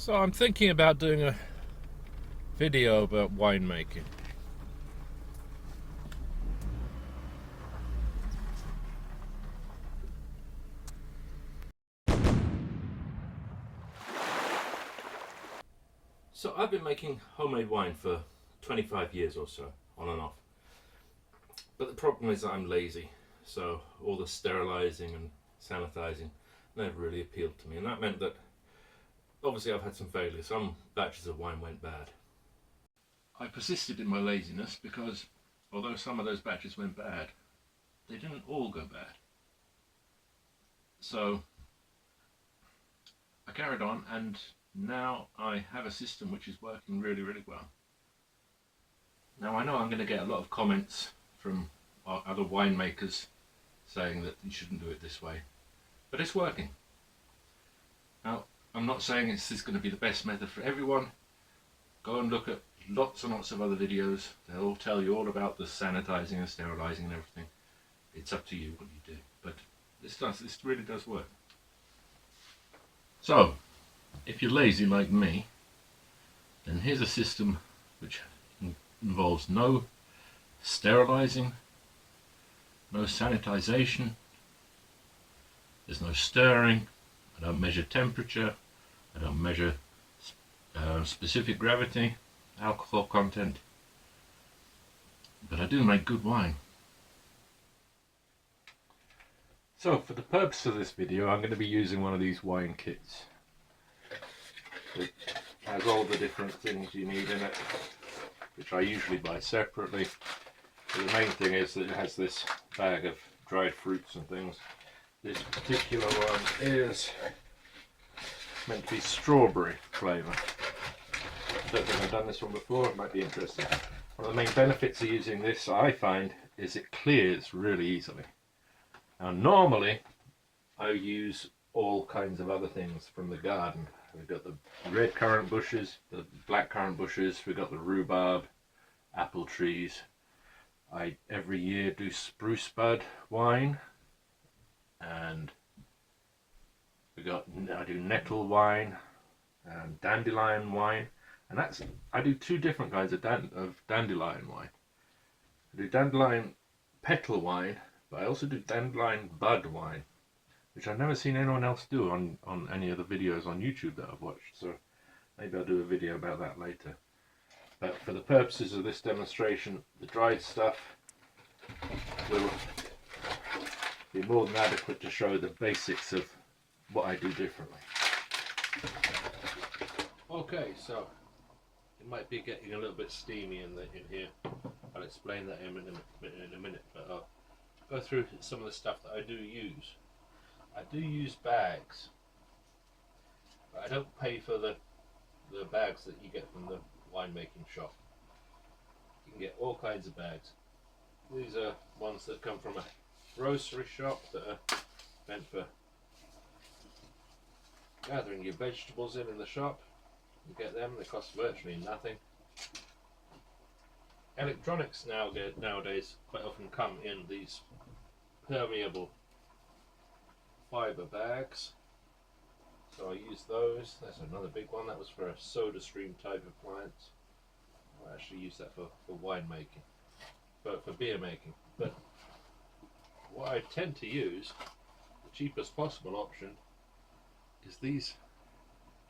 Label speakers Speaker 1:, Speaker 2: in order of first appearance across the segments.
Speaker 1: So I'm thinking about doing a video about winemaking. So I've been making homemade wine for 25 years or so, on and off. But the problem is that I'm lazy, so all the sterilizing and sanitizing never really appealed to me, and that meant that obviously I've had some failures. Some batches of wine went bad. I persisted in my laziness because although some of those batches went bad, they didn't all go bad. So I carried on, and now I have a system which is working really, really well. Now I know I'm going to get a lot of comments from other winemakers saying that you shouldn't do it this way, but it's working. Now I'm not saying this is going to be the best method for everyone. Go and look at lots and lots of other videos. They'll all tell you all about the sanitizing and sterilizing and everything. It's up to you what you do, but this really does work. So if you're lazy like me, then here's a system which involves no sterilizing, no sanitization, there's no stirring, I don't measure temperature, I don't measure specific gravity, alcohol content, but I do make good wine. So for the purpose of this video I'm going to be using one of these wine kits. It has all the different things you need in it, which I usually buy separately. But the main thing is that it has this bag of dried fruits and things. This particular one is meant to be strawberry flavour. I don't think I've done this one before, it might be interesting. One of the main benefits of using this, I find, is it clears really easily. Now normally I use all kinds of other things from the garden. We've got the red currant bushes, the black currant bushes, we've got the rhubarb, apple trees. I every year do spruce bud wine, and I do nettle wine and dandelion wine, and I do two different kinds of dandelion wine. I do dandelion petal wine, but I also do dandelion bud wine, which I've never seen anyone else do on any of the videos on YouTube that I've watched, so maybe I'll do a video about that later. But for the purposes of this demonstration, the dried stuff will be more than adequate to show the basics of what I do differently. Okay, so it might be getting a little bit steamy in here. I'll explain that in a minute, but I'll go through some of the stuff that I do use. I do use bags, but I don't pay for the bags that you get from the winemaking shop. You can get all kinds of bags. These are ones that come from a grocery shop that are meant for gathering your vegetables in the shop. You get them, they cost virtually nothing. Electronics nowadays quite often come in these permeable fibre bags, so I use those. That's another big one. That was for a soda stream type appliance. I actually use that for wine making, for beer making. But what I tend to use, the cheapest possible option, is these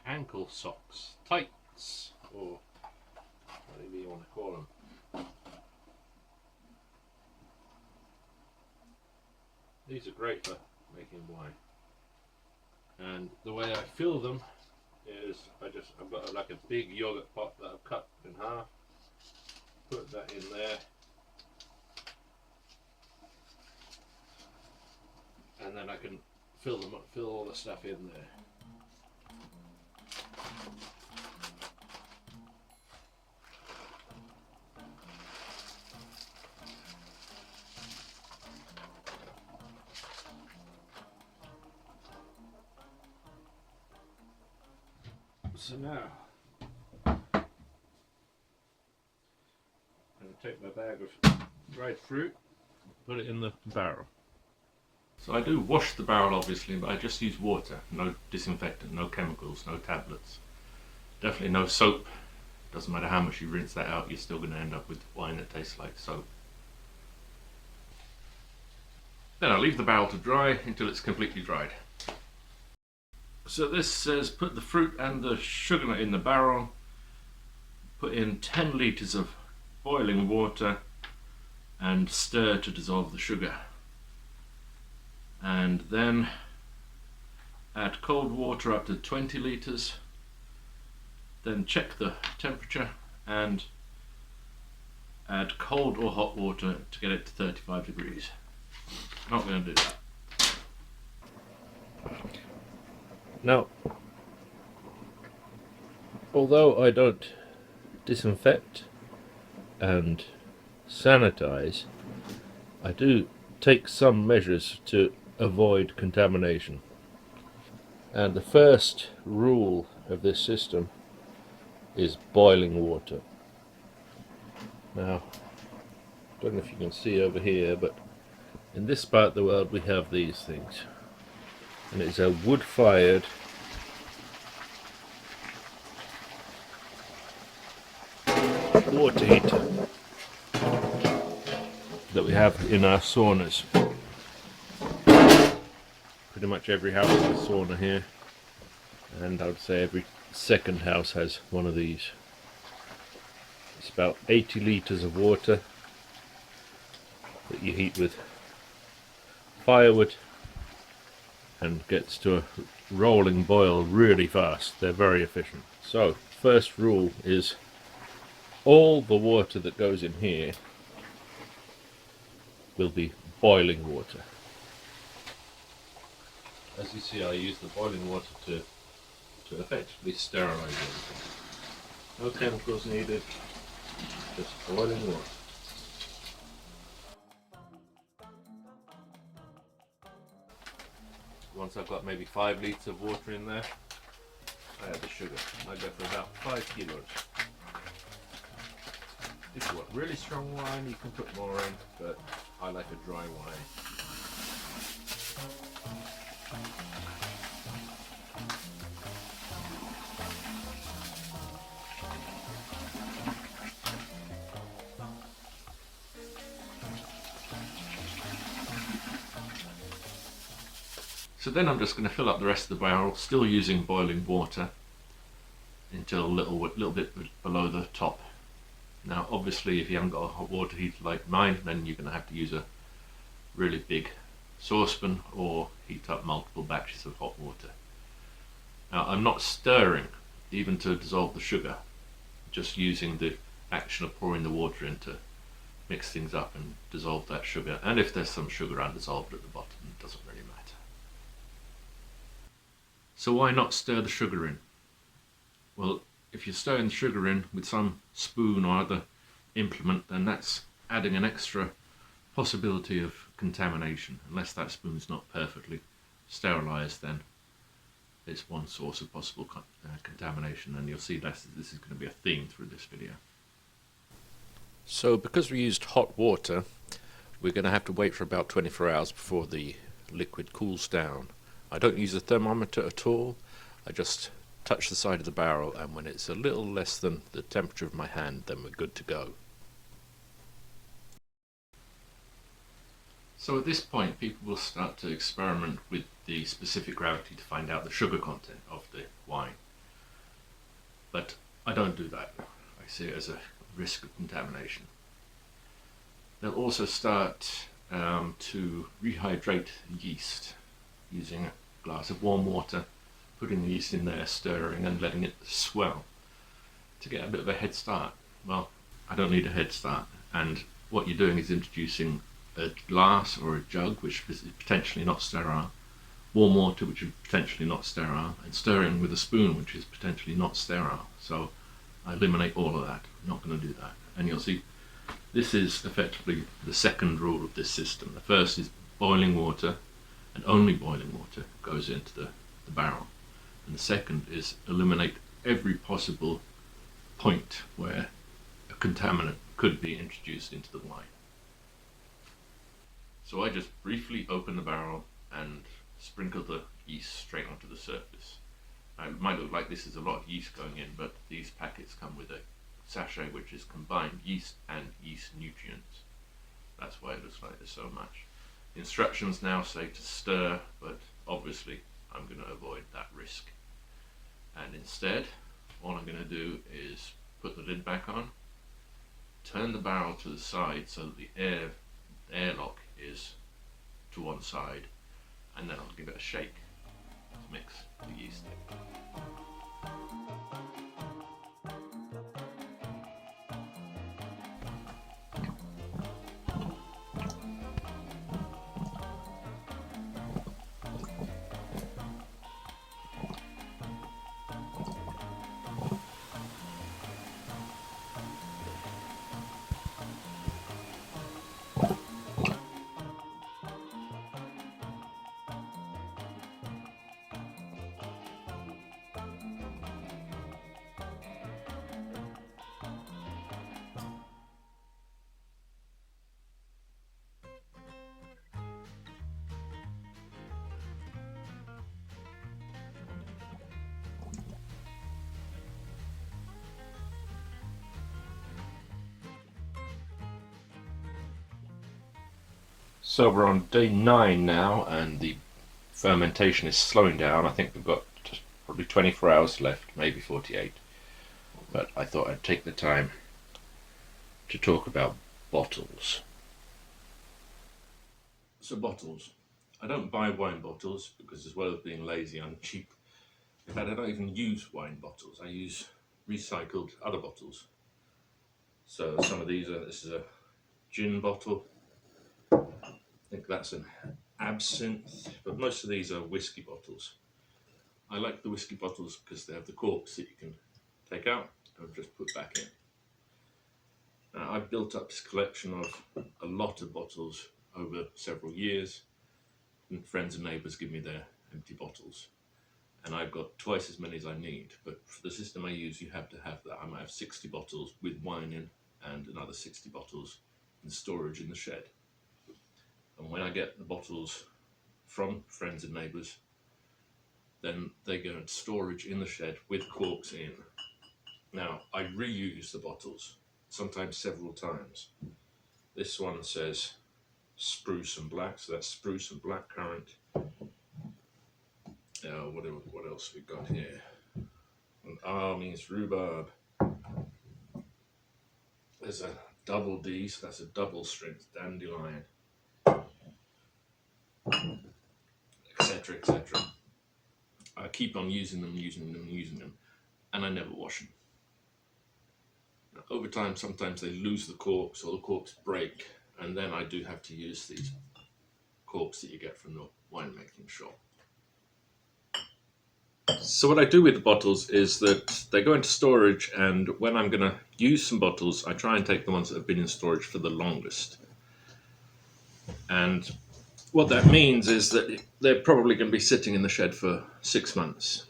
Speaker 1: ankle socks, tights, or whatever you want to call them. These are great for making wine, and the way I fill them is I've got like a big yogurt pot that I've cut in half, put that in there, and then I can fill all the stuff in there. So now I'm going to take my bag of dried fruit, put it in the barrel. So I do wash the barrel obviously, but I just use water, no disinfectant, no chemicals, no tablets. Definitely no soap. Doesn't matter how much you rinse that out, you're still going to end up with wine that tastes like soap. Then I'll leave the barrel to dry until it's completely dried. So this says put the fruit and the sugar in the barrel, put in 10 litres of boiling water and stir to dissolve the sugar. And then add cold water up to 20 litres, then check the temperature and add cold or hot water to get it to 35 degrees. Not going to do that. Now, although I don't disinfect and sanitize, I do take some measures to avoid contamination. And the first rule of this system is boiling water. Now, I don't know if you can see over here, but in this part of the world we have these things. And it's a wood-fired water heater that we have in our saunas. Pretty much every house has a sauna here, and I would say every second house has one of these. It's about 80 litres of water that you heat with firewood and gets to a rolling boil really fast. They're very efficient. So, first rule is all the water that goes in here will be boiling water. As you see, I use the boiling water to effectively sterilize everything. No chemicals needed, just boiling water. Once I've got maybe 5 litres of water in there, I add the sugar. I go for about 5 kilos. If you want really strong wine, you can put more in, but I like a dry wine. So then I'm just going to fill up the rest of the barrel, still using boiling water, until a little bit below the top. Now obviously if you haven't got a hot water heater like mine, then you're going to have to use a really big saucepan or heat up multiple batches of hot water. Now I'm not stirring even to dissolve the sugar, just using the action of pouring the water in to mix things up and dissolve that sugar, and if there's some sugar undissolved at the bottom, it doesn't really matter. So why not stir the sugar in? Well, if you're stirring the sugar in with some spoon or other implement, then that's adding an extra possibility of contamination. Unless that spoon's not perfectly sterilized, then it's one source of possible contamination, and you'll see this is going to be a theme through this video. So because we used hot water, we're going to have to wait for about 24 hours before the liquid cools down. I don't use a thermometer at all. I just touch the side of the barrel, and when it's a little less than the temperature of my hand, then we're good to go. So at this point people will start to experiment with the specific gravity to find out the sugar content of the wine. But I don't do that. I see it as a risk of contamination. They'll also start to rehydrate yeast using a glass of warm water, putting the yeast in there, stirring and letting it swell to get a bit of a head start. Well, I don't need a head start, and what you're doing is introducing a glass or a jug which is potentially not sterile, warm water which is potentially not sterile, and stirring with a spoon which is potentially not sterile. So I eliminate all of that. I'm not going to do that. And you'll see this is effectively the second rule of this system. The first is boiling water, and only boiling water goes into the barrel. And the second is eliminate every possible point where a contaminant could be introduced into the wine. So I just briefly open the barrel and sprinkle the yeast straight onto the surface. It might look like this is a lot of yeast going in, but these packets come with a sachet which is combined yeast and yeast nutrients. That's why it looks like there's so much. The instructions now say to stir, but obviously I'm going to avoid that risk. And instead, all I'm going to do is put the lid back on, turn the barrel to the side so that the airlock is to one side, and then I'll give it a shake to mix the yeast in. So we're on day 9 now, and the fermentation is slowing down. I think we've got just probably 24 hours left, maybe 48. But I thought I'd take the time to talk about bottles. So bottles. I don't buy wine bottles because, as well as being lazy, I'm cheap. In fact, I don't even use wine bottles. I use recycled other bottles. So some of these this is a gin bottle. I think that's an absinthe, but most of these are whiskey bottles. I like the whiskey bottles because they have the corks that you can take out and just put back in. Now, I've built up this collection of a lot of bottles over several years, and friends and neighbours give me their empty bottles, and I've got twice as many as I need. But for the system I use, you have to have that. I might have 60 bottles with wine in and another 60 bottles in storage in the shed. And when I get the bottles from friends and neighbours, then they go into storage in the shed with corks in. Now, I reuse the bottles, sometimes several times. This one says spruce and black, so that's spruce and black currant. What else we got here? And R means rhubarb. There's a double D, so that's a double strength dandelion, etc., etc. I keep on using them, and I never wash them. Now, over time, sometimes they lose the corks or the corks break, and then I do have to use these corks that you get from the winemaking shop. So what I do with the bottles is that they go into storage, and when I'm going to use some bottles, I try and take the ones that have been in storage for the longest. And what that means is that they're probably going to be sitting in the shed for 6 months.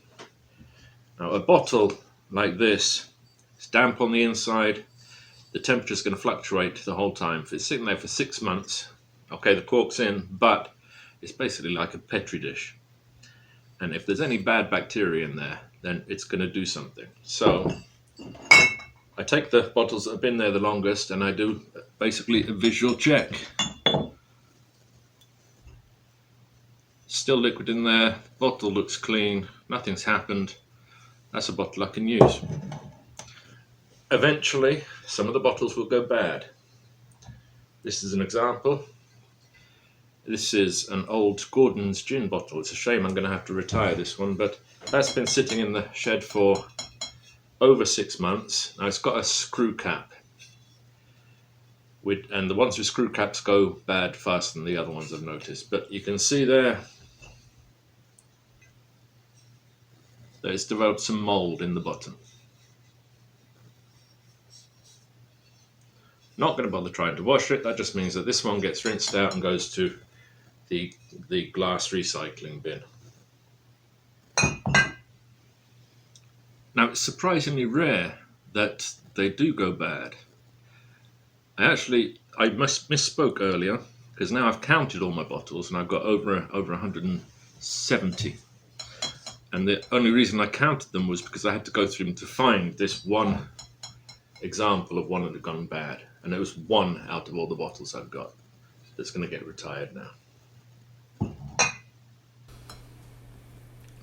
Speaker 1: Now, a bottle like this, it's damp on the inside, the temperature is going to fluctuate the whole time. If it's sitting there for 6 months, okay, the cork's in, but it's basically like a Petri dish. And if there's any bad bacteria in there, then it's going to do something. So I take the bottles that have been there the longest, and I do basically a visual check. Still liquid in there, bottle looks clean, nothing's happened. That's a bottle I can use. Eventually, some of the bottles will go bad. This is an example. This is an old Gordon's gin bottle. It's a shame I'm going to have to retire this one, but that's been sitting in the shed for over 6 months. Now, it's got a screw cap, and the ones with screw caps go bad faster than the other ones I've noticed. But you can see there that it's developed some mold in the bottom. Not going to bother trying to wash it. That just means that this one gets rinsed out and goes to the glass recycling bin. Now, it's surprisingly rare that they do go bad. I misspoke earlier, because now I've counted all my bottles and I've got over 170. And the only reason I counted them was because I had to go through them to find this one example of one that had gone bad. And it was one out of all the bottles I've got that's going to get retired now.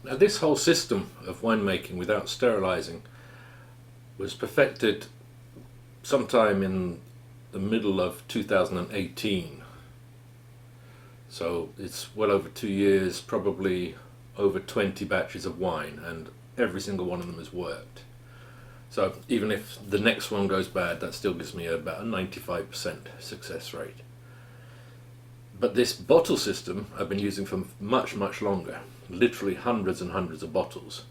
Speaker 1: Now, this whole system of winemaking without sterilizing was perfected sometime in the middle of 2018. So it's well over 2 years, probably over 20 batches of wine, and every single one of them has worked. So even if the next one goes bad, that still gives me about a 95% success rate. But this bottle system I've been using for much, much longer, literally hundreds and hundreds of bottles.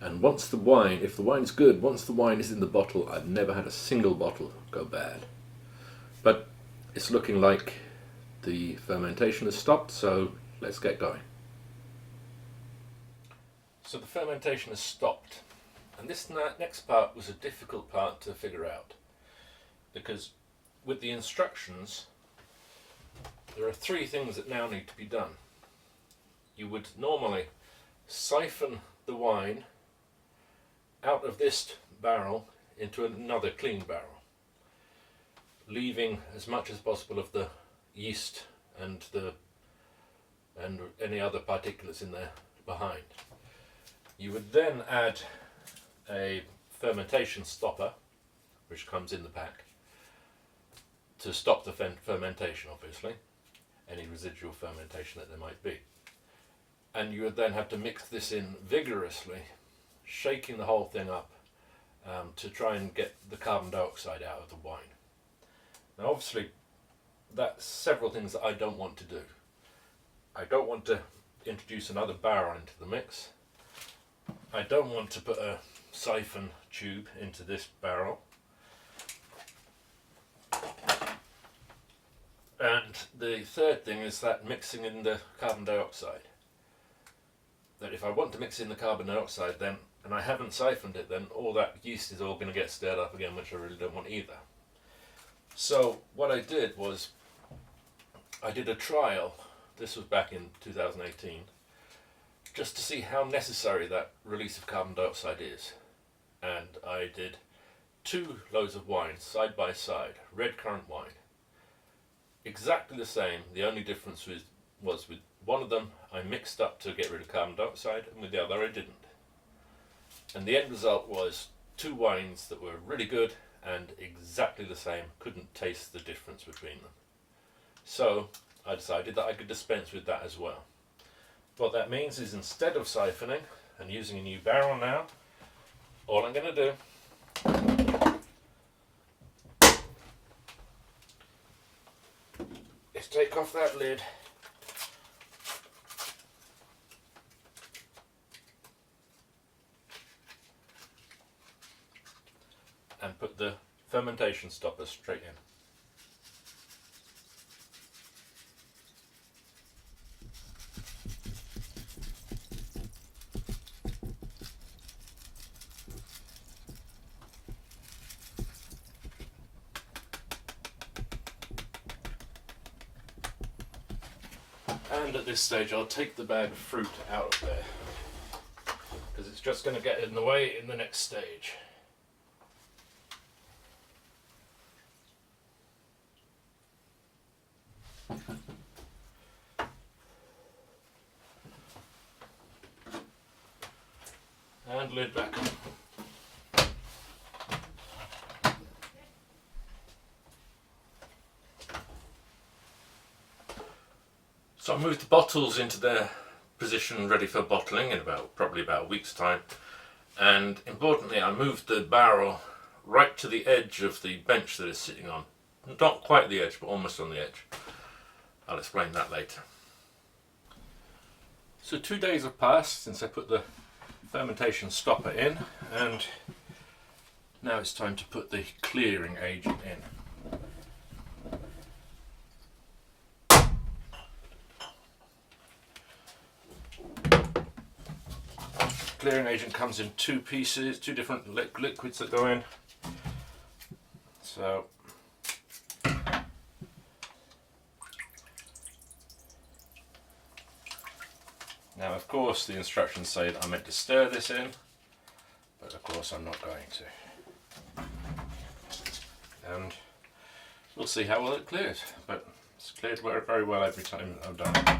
Speaker 1: And once the wine, if the wine's good, once the wine is in the bottle, I've never had a single bottle go bad. But it's looking like the fermentation has stopped, so let's get going. So the fermentation has stopped, and this next part was a difficult part to figure out, because with the instructions there are 3 things that now need to be done. You would normally siphon the wine out of this barrel into another clean barrel, leaving as much as possible of the yeast and any other particulates in there behind. You would then add a fermentation stopper, which comes in the pack, to stop the fermentation, obviously, any residual fermentation that there might be. And you would then have to mix this in vigorously, shaking the whole thing up to try and get the carbon dioxide out of the wine. Now obviously that's several things that I don't want to do. I don't want to introduce another barrel into the mix. I don't want to put a siphon tube into this barrel. And the third thing is that mixing in the carbon dioxide. That if I want to mix in the carbon dioxide then, and I haven't siphoned it, then all that yeast is all going to get stirred up again, which I really don't want either. So what I did was, I did a trial, this was back in 2018, just to see how necessary that release of carbon dioxide is. And I did 2 loads of wine side by side, red currant wine. Exactly the same, the only difference was with one of them I mixed up to get rid of carbon dioxide, and with the other I didn't. And the end result was 2 wines that were really good and exactly the same, couldn't taste the difference between them. So I decided that I could dispense with that as well. What that means is, instead of siphoning and using a new barrel now, all I'm going to do is take off that lid and put the fermentation stopper straight in. And at this stage I'll take the bag of fruit out of there, because it's just going to get in the way in the next stage. And lid back on. So I moved the bottles into their position ready for bottling in probably about a week's time, and importantly I moved the barrel right to the edge of the bench that it's sitting on. Not quite the edge, but almost on the edge. I'll explain that later. So 2 days have passed since I put the fermentation stopper in, and now it's time to put the clearing agent in. Clearing agent comes in 2 pieces, 2 different liquids that go in. So Now of course the instructions say that I'm meant to stir this in, but of course I'm not going to. And we'll see how well it clears, but it's cleared very well every time I've done it.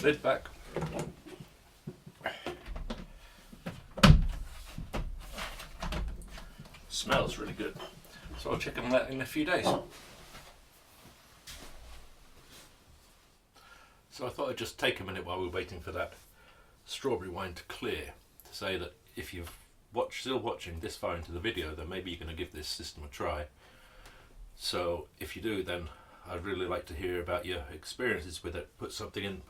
Speaker 1: Lid back. Smells really good, so I'll check on that in a few days. So I thought I'd just take a minute while we're waiting for that strawberry wine to clear to say that if you've still watching this far into the video, then maybe you're going to give this system a try. So if you do, then I'd really like to hear about your experiences with it. Put something in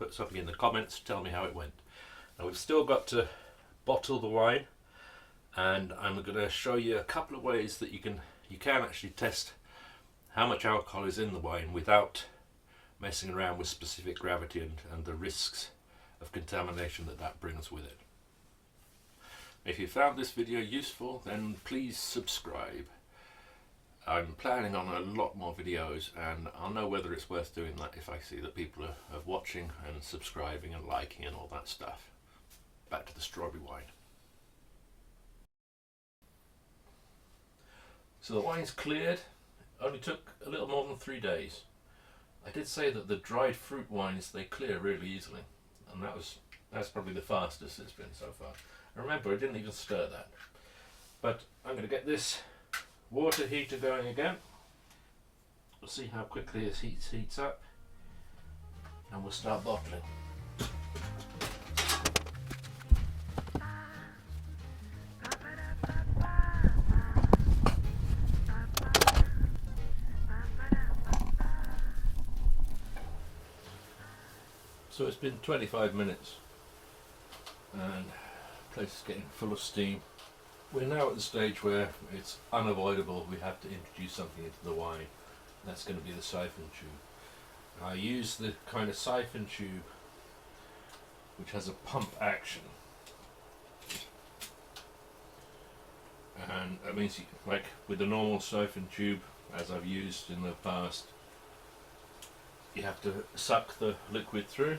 Speaker 1: the comments, tell me how it went. Now we've still got to bottle the wine, and I'm going to show you a couple of ways that you can actually test how much alcohol is in the wine without messing around with specific gravity and the risks of contamination that brings with it. If you found this video useful, then please subscribe. I'm planning on a lot more videos, and I'll know whether it's worth doing that if I see that people are watching and subscribing and liking and all that stuff. Back to the strawberry wine. So the wine's cleared. Only took a little more than 3 days. I did say that the dried fruit wines, they clear really easily, and that's probably the fastest it's been so far. And remember, I didn't even stir that. But I'm going to get this water heater going again. We'll see how quickly it heats up, and we'll start bottling. So it's been 25 minutes and the place is getting full of steam. We're now at the stage where it's unavoidable. We have to introduce something into the wine. That's going to be the siphon tube. I use the kind of siphon tube which has a pump action. And that means, like with the normal siphon tube, as I've used in the past, you have to suck the liquid through.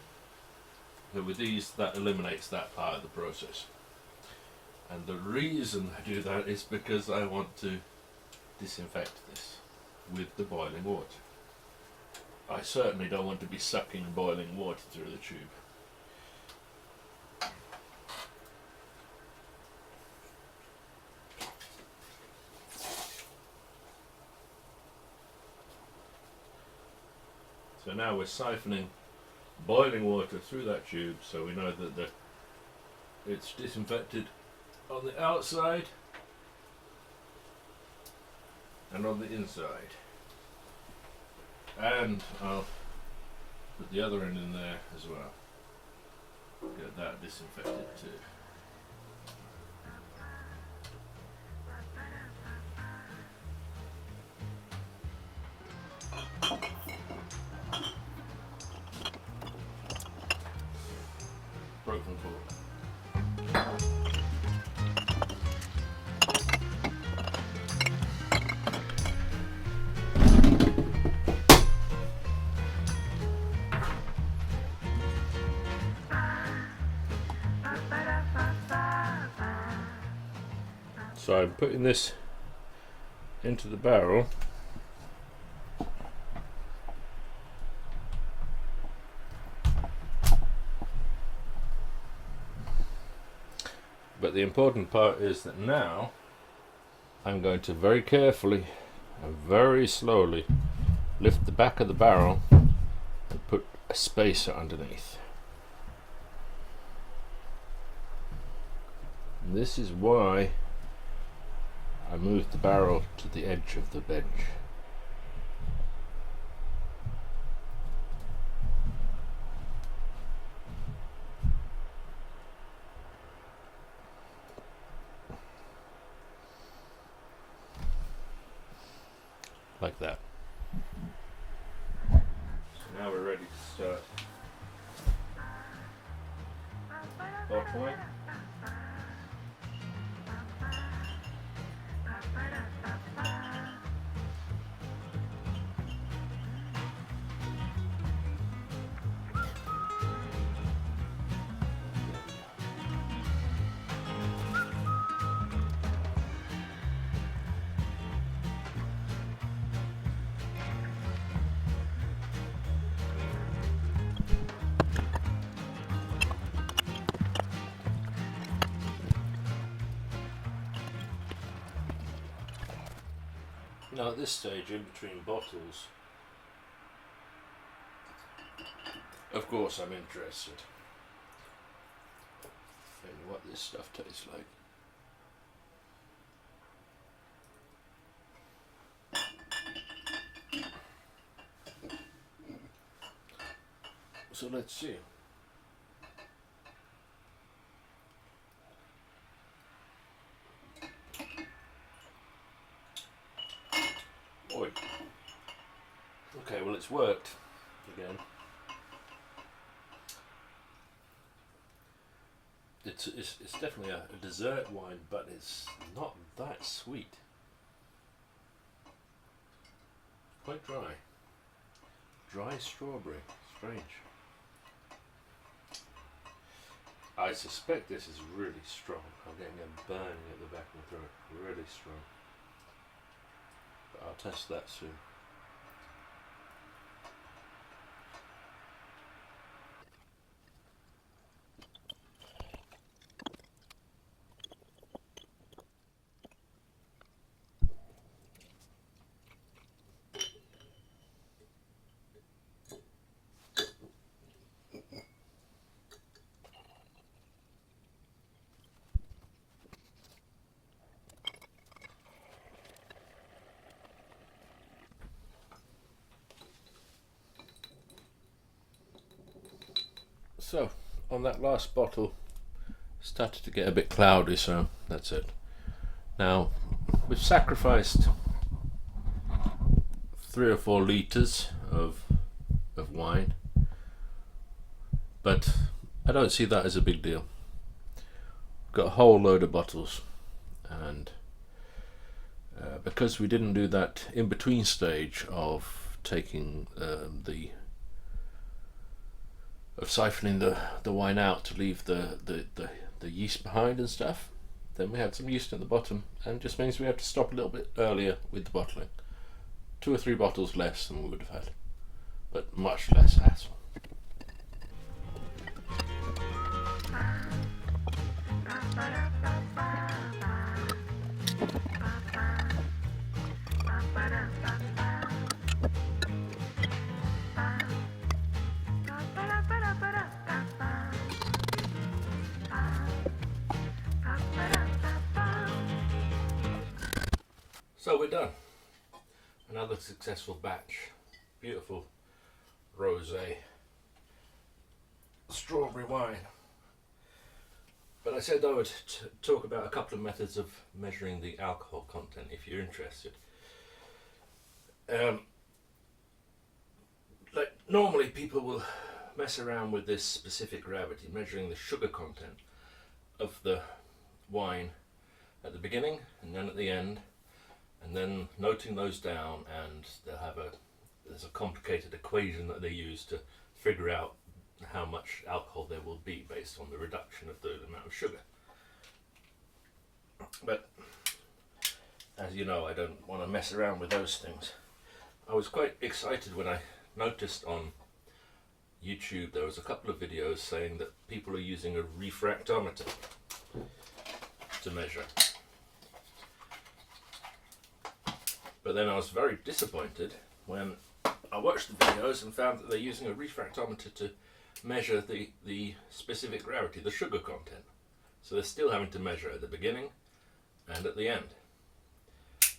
Speaker 1: So with these, that eliminates that part of the process. And the reason I do that is because I want to disinfect this with the boiling water. I certainly don't want to be sucking boiling water through the tube. So now we're siphoning boiling water through that tube, so we know that it's disinfected on the outside and on the inside. And I'll put the other end in there as well. Get that disinfected too. Broken cork. So I'm putting this into the barrel. But the important part is that now I'm going to very carefully and very slowly lift the back of the barrel and put a spacer underneath. And this is why I moved the barrel to the edge of the bench. Like that. So now we're ready to start bottling. Now at this stage, in between bottles, of course I'm interested in what this stuff tastes like. So let's see. Oi. Okay, well it's worked again. It's definitely a dessert wine, but it's not that sweet. Quite dry. Dry strawberry. Strange. I suspect this is really strong. I'm getting a burning at the back of the throat. Really strong. But I'll test that soon. So, on that last bottle, started to get a bit cloudy, so that's it. Now, we've sacrificed 3 or 4 litres of wine, but I don't see that as a big deal. Got a whole load of bottles, and because we didn't do that in-between stage of taking of siphoning the wine out to leave the yeast behind and stuff, then we had some yeast at the bottom, and just means we have to stop a little bit earlier with the bottling. 2 or 3 bottles less than we would have had, but much less hassle. So we're done. Another successful batch. Beautiful rosé strawberry wine. But I said I would talk about a couple of methods of measuring the alcohol content if you're interested. Like normally people will mess around with this specific gravity, measuring the sugar content of the wine at the beginning and then at the end, and then noting those down, and there's a complicated equation that they use to figure out how much alcohol there will be based on the reduction of the amount of sugar. But as you know, I don't want to mess around with those things. I was quite excited when I noticed on YouTube there was a couple of videos saying that people are using a refractometer to measure. But then I was very disappointed when I watched the videos and found that they're using a refractometer to measure the specific gravity, the sugar content. So they're still having to measure at the beginning and at the end,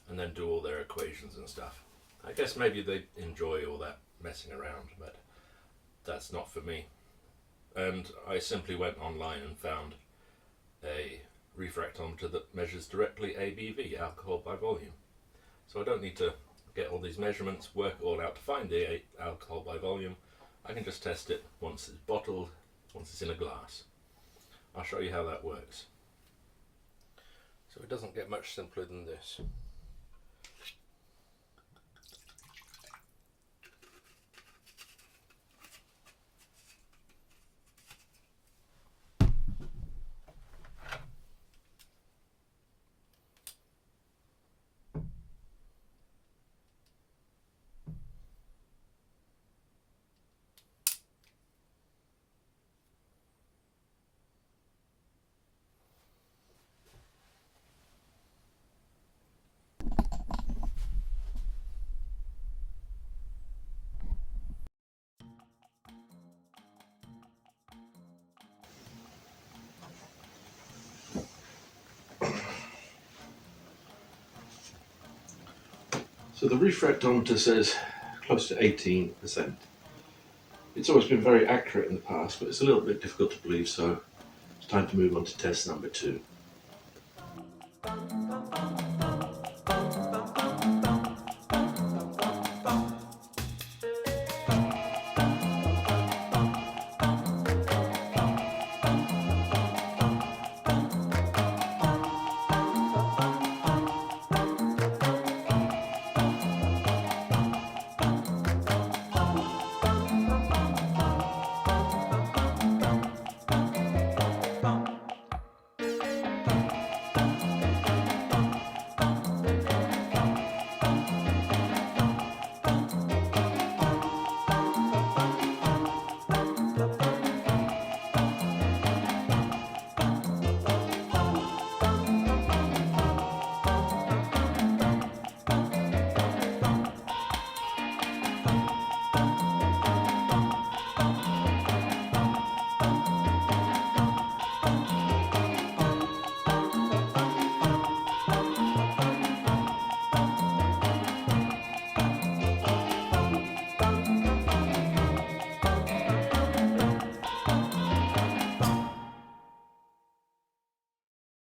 Speaker 1: and then do all their equations and stuff. I guess maybe they enjoy all that messing around, but that's not for me. And I simply went online and found a refractometer that measures directly ABV, alcohol by volume. So I don't need to get all these measurements, work it all out to find the alcohol by volume. I can just test it once it's bottled, once it's in a glass. I'll show you how that works. So it doesn't get much simpler than this. So the refractometer says close to 18%. It's always been very accurate in the past, but it's a little bit difficult to believe, so it's time to move on to test number 2.